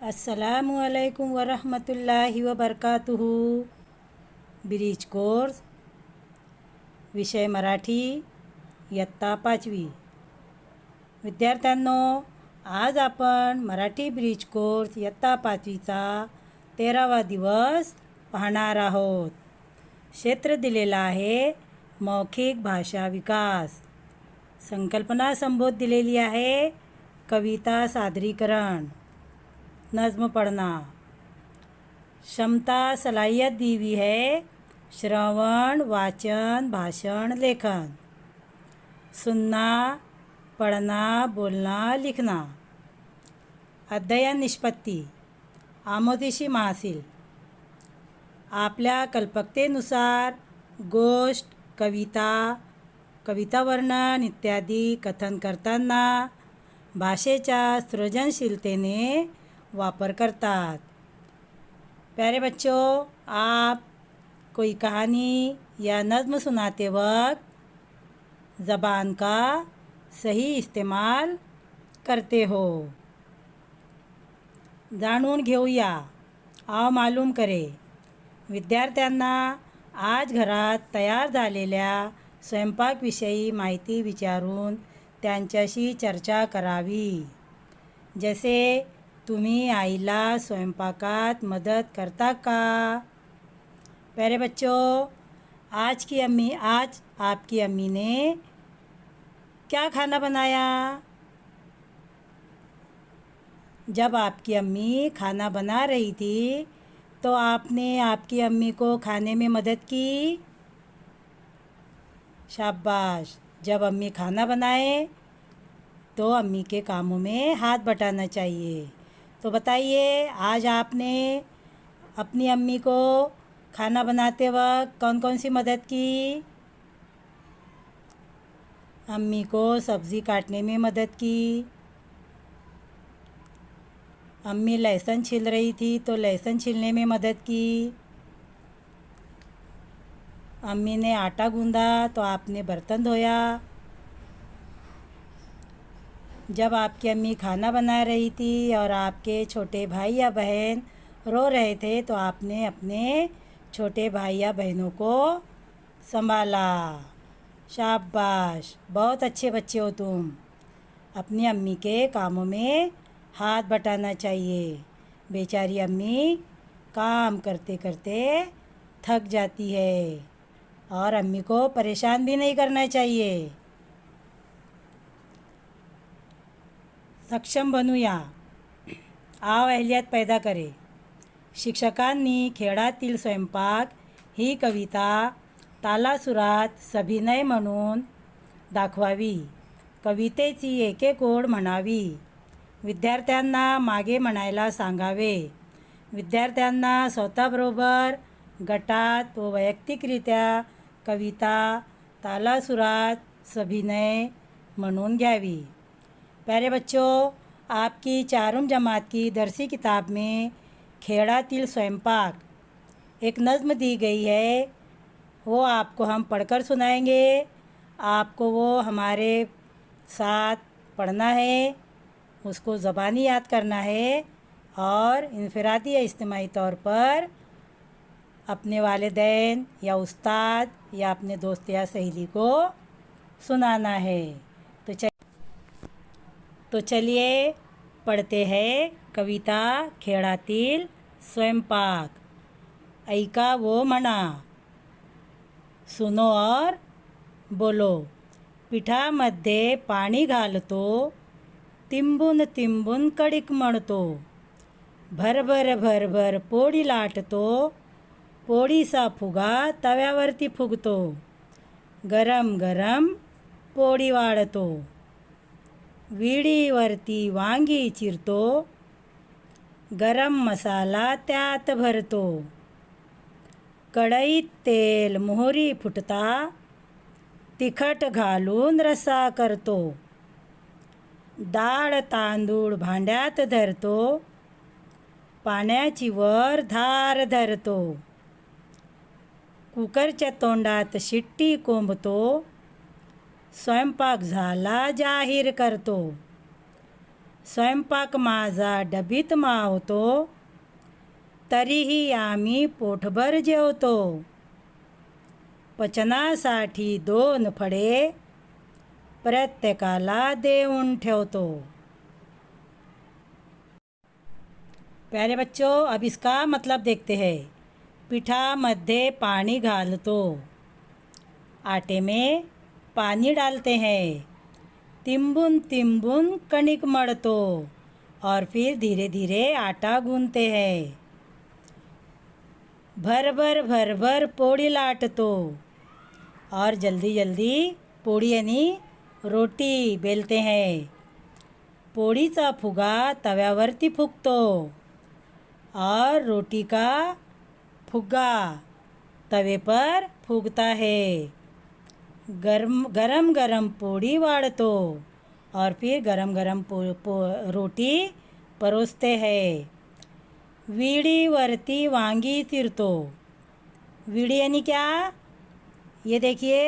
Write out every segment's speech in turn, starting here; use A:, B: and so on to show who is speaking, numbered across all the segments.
A: अस्सलामुअलैकुम वरहमतुल्लाहि वबरकातुहू। Bridge course विषय मराठी इयत्ता 5वी। विद्यार्थ्यांनो, आज आपण मराठी ब्रिज कोर्स इयत्ता 5वीचा 13वा दिवस पाहणार आहोत। क्षेत्र दिलेला आहे मौखिक भाषा विकास। संकल्पना संबोध दिलेली आहे कविता सादरीकरण, नज्म पढ़ना। क्षमता सलाहियत दी हुई है श्रवण, वाचन, भाषण, लेखन। सुनना, पढ़ना, बोलना, लिखना। अध्ययन निष्पत्ती आमोदिशी महसील। आपल्या कल्पकतेनुसार गोष्ट, कविता, कविता वर्णन इत्यादी कथन करताना भाषेच्या सृजनशीलतेने वापर करतात। प्यारे बच्चों, आप कोई कहानी या नज़्म सुनाते वक्त ज़बान का सही इस्तेमाल करते हो। जाणून घेऊया, आओ मालूम करे। विद्यार्थ्यांना आज घरात तयार झालेल्या स्वयंपाकविषयी माहिती विचारून त्यांच्याशी चर्चा करावी। जैसे तुम्ही आईला स्वयंपाकात मदत करता का? प्यारे बच्चों, आज आपकी अम्मी ने क्या खाना बनाया? जब आपकी अम्मी खाना बना रही थी तो आपने आपकी अम्मी को खाने में मदद की? शाबाश। जब अम्मी खाना बनाए तो अम्मी के कामों में हाथ बटाना चाहिए। तो बताइए, आज आपने अपनी अम्मी को खाना बनाते वक्त कौन कौन सी मदद की? अम्मी को सब्ज़ी काटने में मदद की। अम्मी लहसुन छील रही थी तो लहसुन छीलने में मदद की। अम्मी ने आटा गूंदा तो आपने बर्तन धोया। जब आपकी अम्मी खाना बना रही थी और आपके छोटे भाई या बहन रो रहे थे तो आपने अपने छोटे भाई या बहनों को संभाला। शाबाश, बहुत अच्छे बच्चे हो तुम। अपनी अम्मी के कामों में हाथ बटाना चाहिए। बेचारी अम्मी काम करते करते थक जाती है और अम्मी को परेशान भी नहीं करना चाहिए। सक्षम बनूया, आओ अहलियत पैदा करे। शिक्षकांनी खेळातील स्वयंपाक ही कविता तालासुरात सभिनय म्हणून दाखवावी। कवितेची एक एक ओळ म्हणावी। विद्यार्थ्यांना मागे म्हणायला सांगावे। विद्यार्थ्यांना स्वतःबरोबर गटात व वैयक्तिकरित्या कविता तालासुरात सभिनय म्हणून घ्यावी। प्यारे बच्चों, आपकी चारुम जमात की दरसी किताब में खेड़ातिल स्वयंपाक एक नज़्म दी गई है, वो आपको हम पढ़कर सुनाएंगे। आपको वो हमारे साथ पढ़ना है, उसको ज़बानी याद करना है और इनफरादी या इज्तिमाई तौर पर अपने वालिदैन या उस्ताद या अपने दोस्त या सहेली को सुनाना है। तो चलिए पढ़ते हैं कविता खेळातील स्वयंपाक। ऐका वो म्हणा, सुनो और बोलो। पिठामध्ये पाणी घालतो, तिंबून तिंबून कणिक मळतो। भरभर भरभर पोळी लाटतो, पोळीचा फुगा तव्यावरती फुगतो। गरम गरम पोळी वाळतो, विडीवरती वांगी चिरतो। गरम मसाला त्यात भरतो, कढईत तेल मोहरी फुटता। तिखट घालून रस्सा करतो, डाळ तांदूळ भांड्यात धरतो। पाण्याची वर धार धरतो, कुकरच्या तोंडात शिट्टी कोंबतो। स्वयंपाक झाला जाहीर करतो, स्वयंपाक माझा डबीत मावतो, तरीही आम्ही पोटभर जेवतो. पचनासाठी 2 फळे प्रत्येकाला देऊन ठेवतो. प्यारे बच्चों, अब इसका मतलब देखते हैं. पिठामध्ये पानी घालतो, आटे में पानी डालते हैं, तिम्बुन तिम्बुन कणिक मळतो और फिर धीरे धीरे आटा गूंथते हैं. भर भर पोळी लाटतो और जल्दी जल्दी पोळी यानी रोटी बेलते हैं. पोळीचा फुगा तव्यावरती फुगतो और रोटी का फुग्गा तवे पर फूगता है. गरम गरम पोळी वाढतो और फिर गरम गरम रोटी परोसते हैं. विडीवरती वांगी चिरतो. विडी यानी क्या? ये देखिए,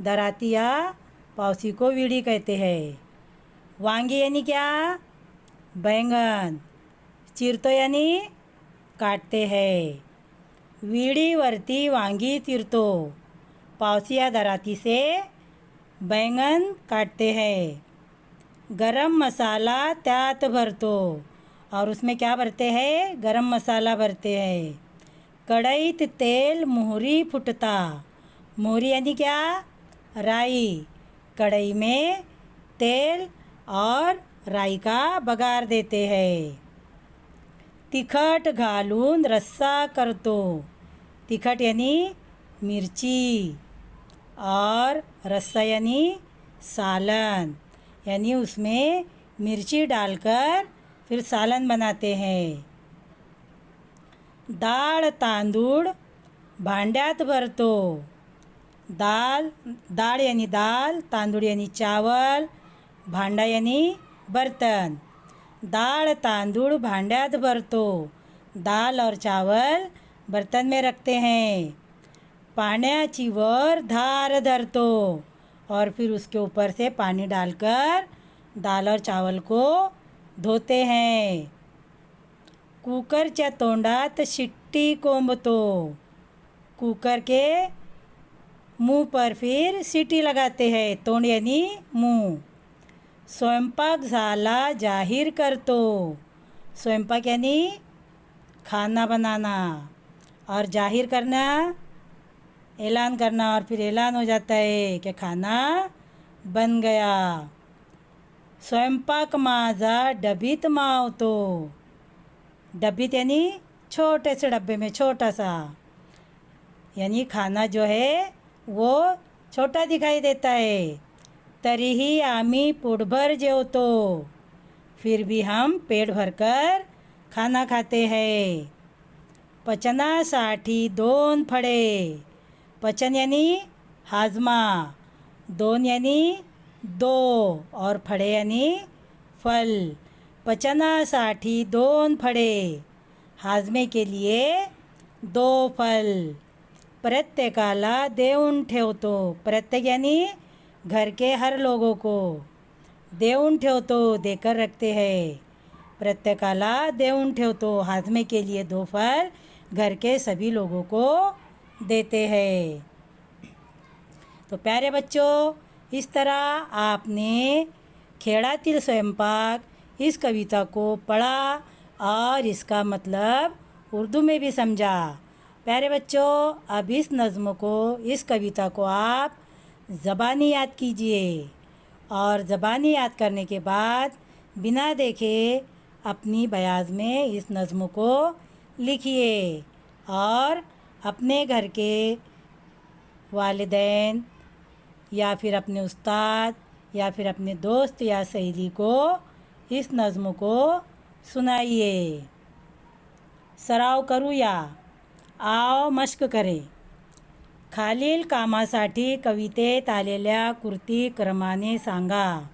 A: दराती या पावसी को विडी कहते हैं. वांगी यानी क्या? बैंगन. चिरतो यानी काटते हैं. विडीवरती वांगी चिरतो, पावसी या दराती से बैंगन काटते हैं. गरम मसाला त्यात भरतो और उसमें क्या भरते हैं? गरम मसाला भरते हैं. कढ़ाईत तेल मोहरी फुटता. मोहरी यानी क्या? राई. कढ़ाई में तेल और राई का बघार देते हैं. तिखट घालून रस्सा करतो. तिखट यानी मिर्ची और रस्सा यानी सालन, यानी उसमें मिर्ची डालकर फिर सालन बनाते हैं. डाळ तांदूळ भांड्यात भरतो. डाळ यानी दाल, तांदूळ यानी चावल, भांडा यानी बर्तन. दाल तांदूळ भांड्यात भरतो. दाल और चावल बर्तन में रखते हैं. पाण्याची वर धार धरतो और फिर उसके ऊपर से पानी डालकर दाल और चावल को धोते हैं. कुकरच्या तोंडात शिट्टी कोंबतो. कुकर के मुंह पर फिर सीटी लगाते हैं. तोंड यानी मुंह. स्वयंपाक झाला जाहीर करतो. स्वयंपाक यानी खाना बनाना और जाहिर करना, ऐलान करना, और फिर ऐलान हो जाता है कि खाना बन गया. स्वयंपाक माझा डबीत मावतो. डबीत यानी छोटे से डब्बे में, छोटा सा, यानी खाना जो है वो छोटा दिखाई देता है. तरीही आम्ही पोटभर जेवतो. फिर भी हम पेट भरकर खाना खाते हैं. पचनासाठी 2 फळे. पचन यानी हाजमा, 2 यानी 2 और फळे यानी फल. पचनासाठी 2 फळे, हाजमे के लिए 2 फल. प्रत्येकाला देऊन ठेवतो. प्रत्येक यानी घर के हर लोगों को. देऊन ठेवतो, देकर रखते हैं. प्रत्येकाला देऊन ठेवतो, हाजमे के लिए 2 फल घर के सभी लोगों को देते हैं. तो प्यारे बच्चों, इस तरह आपने खेड़ातील स्वयंपाक इस कविता को पढ़ा और इसका मतलब उर्दू में भी समझा. प्यारे बच्चों, अब इस नज़्म को, इस कविता को आप ज़बानी याद कीजिए और ज़बानी याद करने के बाद बिना देखे अपनी बयाज में इस नज़्म को लिखिए और अपने घर के वालिदैन या फिर अपने उस्ताद या फिर अपने दोस्त या सहेली को इस नज़्म को सुनाइए. सराव करूया. आओ मश्क करें. खालील कामासाठी कवितेत आलेल्या कृती क्रमाने सांगा.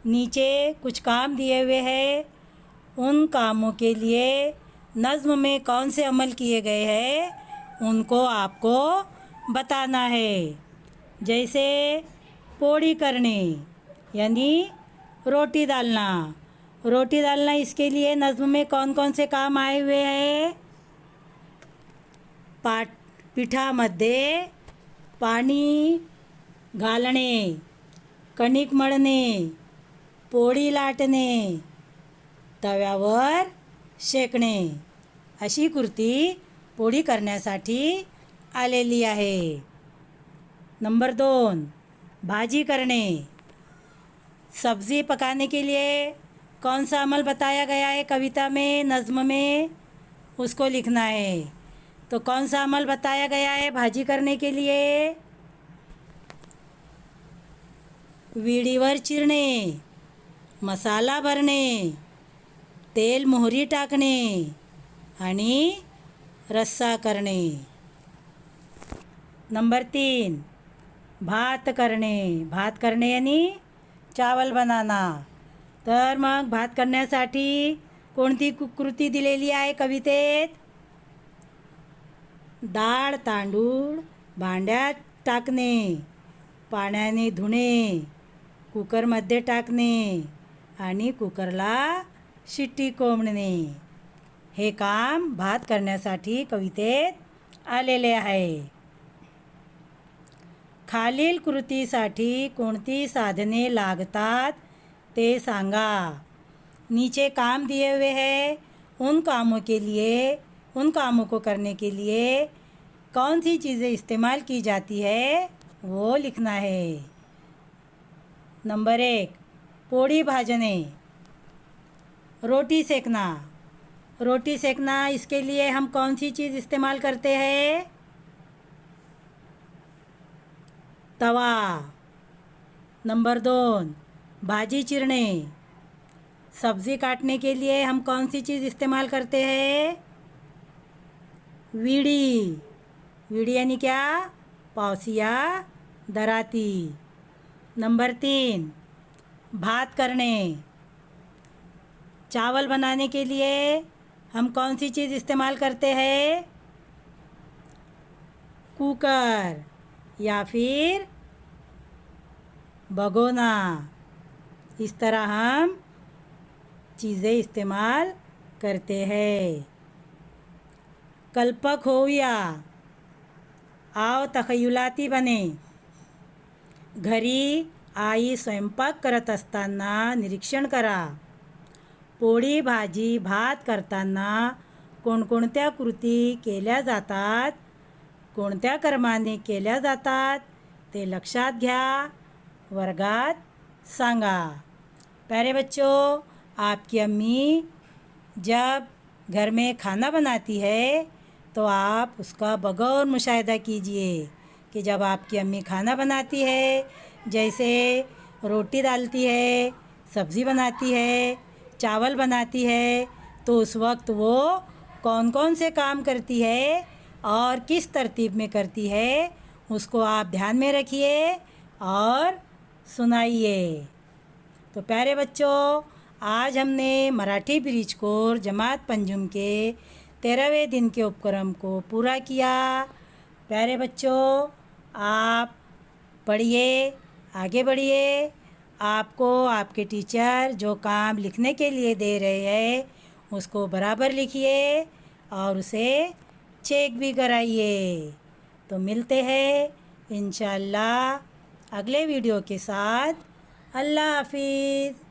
A: नीचे कुछ काम दिए हुए हैं. उन कामों के लिए नज़्म में कौन से अमल किए गए हैं उनको आपको बताना है. जैसे पोड़ी करने यानी रोटी डालना. रोटी डालना, इसके लिए नज़्म में कौन कौन से काम आए हुए हैं? पिठामध्ये पाणी घालणे, कणिक मळणे, पोळी लाटणे, तव्यावर शेकणे, अशी कृती पोळी करण्यासाठी आलेली आहे. नंबर 2, भाजी करणे. सब्ज़ी पकाने के लिए कौन सा अमल बताया गया है कविता में, नज़्म में? उसको लिखना है. तो कौन सा अमल बताया गया है भाजी करने के लिए? विडीवर चिरणे, मसाला भरणे, तेल मोहरी टाकणे आणि रस्सा करणे. नंबर 3, भात करणे. भात करणे यानी चावल बनाना. तर मग भात करण्यासाठी कोणती कृती दिलेली आहे कवितेत? डाळ तांदूळ भांड्यात टाकणे, पाण्याने धुणे, कुकरमध्ये टाकणे आणि कुकरला शिट्टी कोंबणे. हे काम भात करण्यासाठी कवितेत आलेले आहे. खालील कृतीसाठी कोणती साधने लागतात ते सांगा. नीचे काम दिए हुए हैं, उन कामों को करने के लिए कौन सी चीज़ें इस्तेमाल की जाती है वो लिखना है. नंबर 1, पोळी भाजने, रोटी सेकना. रोटी सेकना, इसके लिए हम कौन सी चीज़ इस्तेमाल करते हैं? तवा. नंबर 2, भाजी चिरने. सब्ज़ी काटने के लिए हम कौन सी चीज़ इस्तेमाल करते हैं? विडी. विडी यानी क्या? पावसिया दराती. नंबर 3, भात करने. चावल बनाने के लिए हम कौन सी चीज़ इस्तेमाल करते हैं? कुकर या फिर भगोना. इस तरह हम चीज़ें इस्तेमाल करते हैं. कल्पक होऊया, आओ तखयुलाती बने. घरी आई स्वयंपाक करत असताना निरीक्षण करा. पोळी भाजी भात करताना कोणकोणत्या कृती केल्या जातात, कोणत्या क्रमाने केल्या जातात ते लक्षात घ्या, वर्गात सांगा. प्यारे बच्चों, आपकी अम्मी जब घर में खाना बनाती है तो आप उसका बगौर मुशाहिदा कीजिए कि जब आपकी अम्मी खाना बनाती है, जैसे रोटी डालती है, सब्ज़ी बनाती है, चावल बनाती है, तो उस वक्त वो कौन कौन से काम करती है और किस तरतीब में करती है, उसको आप ध्यान में रखिए और सुनाइए. तो प्यारे बच्चों, आज हमने मराठी ब्रिज कोर्स जमात पंजुम के 13वें दिन के उपक्रम को पूरा किया. प्यारे बच्चों, आप पढ़िए, आगे बढ़िए. आपको आपके टीचर जो काम लिखने के लिए दे रहे हैं उसको बराबर लिखिए और उसे चेक भी कराइए. तो मिलते हैं इंशाअल्लाह अगले वीडियो के साथ. अल्लाह हाफिज़.